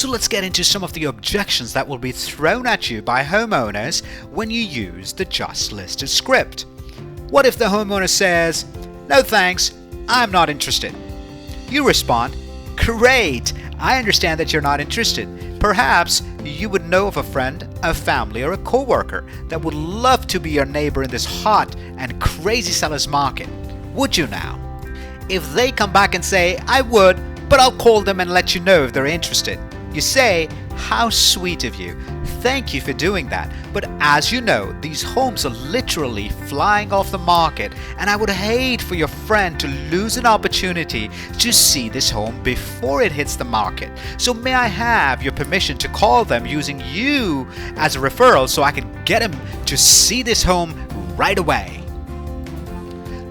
So let's get into some of the objections that will be thrown at you by homeowners when you use the just listed script. What if the homeowner says, "No thanks, I'm not interested"? You respond, "Great, I understand that you're not interested. Perhaps you would know of a friend, a family, or a coworker that would love to be your neighbor in this hot and crazy seller's market. Would you now?" If they come back and say, "I would, but I'll call them and let you know if they're interested," you say, "How sweet of you. Thank you for doing that. But as you know, these homes are literally flying off the market, and I would hate for your friend to lose an opportunity to see this home before it hits the market. So may I have your permission to call them using you as a referral so I can get him to see this home right away?"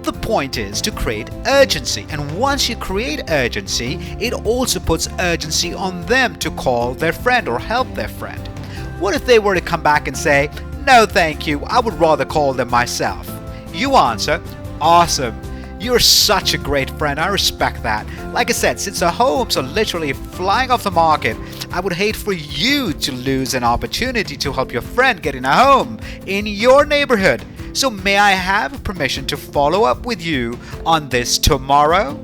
The point is to create urgency, and once you create urgency, it also puts urgency on them to call their friend or help their friend. What if they were to come back and say, "No thank you, I would rather call them myself"? You answer, "Awesome, you're such a great friend, I respect that. Like I said, since the homes are literally flying off the market, I would hate for you to lose an opportunity to help your friend get in a home in your neighborhood. So may I have permission to follow up with you on this tomorrow?"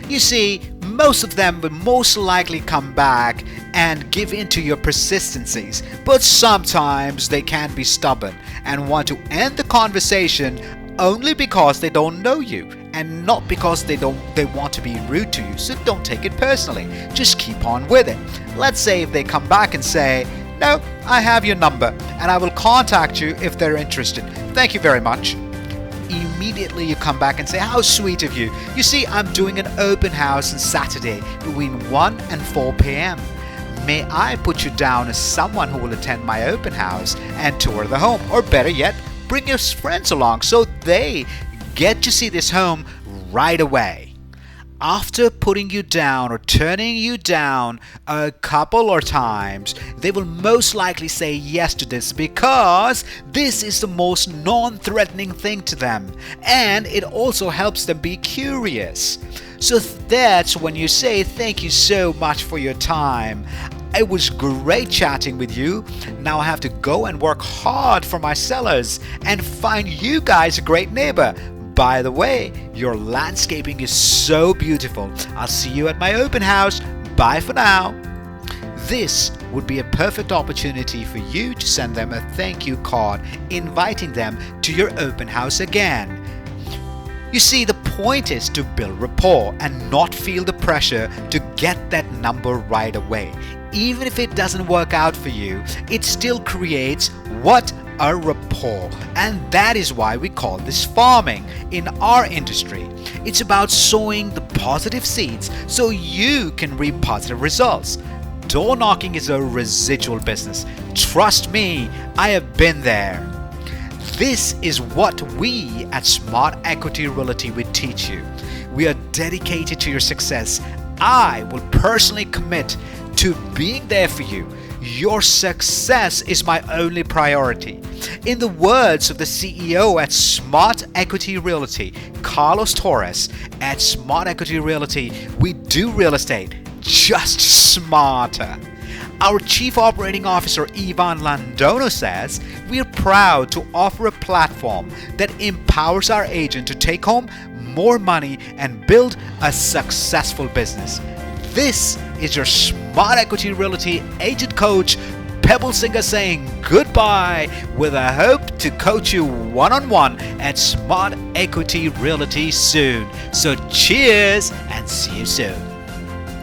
You see, most of them will most likely come back and give in to your persistencies, but sometimes they can be stubborn and want to end the conversation only because they don't know you and not because they want to be rude to you. So don't take it personally, just keep on with it. Let's say if they come back and say, "No, I have your number and I will contact you if they're interested. Thank you very much." Immediately you come back and say, "How sweet of you. You see, I'm doing an open house on Saturday between 1 and 4 p.m. May I put you down as someone who will attend my open house and tour the home? Or better yet, bring your friends along so they get to see this home right away." After putting you down or turning you down a couple of times, they will most likely say yes to this because this is the most non-threatening thing to them, and it also helps them be curious. So that's when you say, "Thank you so much for your time. It was great chatting with you. Now I have to go and work hard for my sellers and find you guys a great neighbor. By the way, your landscaping is so beautiful. I'll see you at my open house. Bye for now." This would be a perfect opportunity for you to send them a thank you card inviting them to your open house again. You see, the point is to build rapport and not feel the pressure to get that number right away. Even if it doesn't work out for you, it still creates what? A rapport. And that is why we call this farming in our industry. It's about sowing the positive seeds so you can reap positive results. Door knocking is a residual business. Trust me, I have been there. This is what we at Smart Equity Realty will teach you. We are dedicated to your success. I will personally commit to being there for you. Your success is my only priority. In the words of the CEO at Smart Equity Realty, Carlos Torres, at Smart Equity Realty, we do real estate just smarter. Our Chief Operating Officer Ivan Landono says, "We are proud to offer a platform that empowers our agent to take home more money and build a successful business." This is your Smart Equity Realty agent coach, Pebble Singha, saying goodbye with a hope to coach you one-on-one at Smart Equity Realty soon. So cheers and see you soon.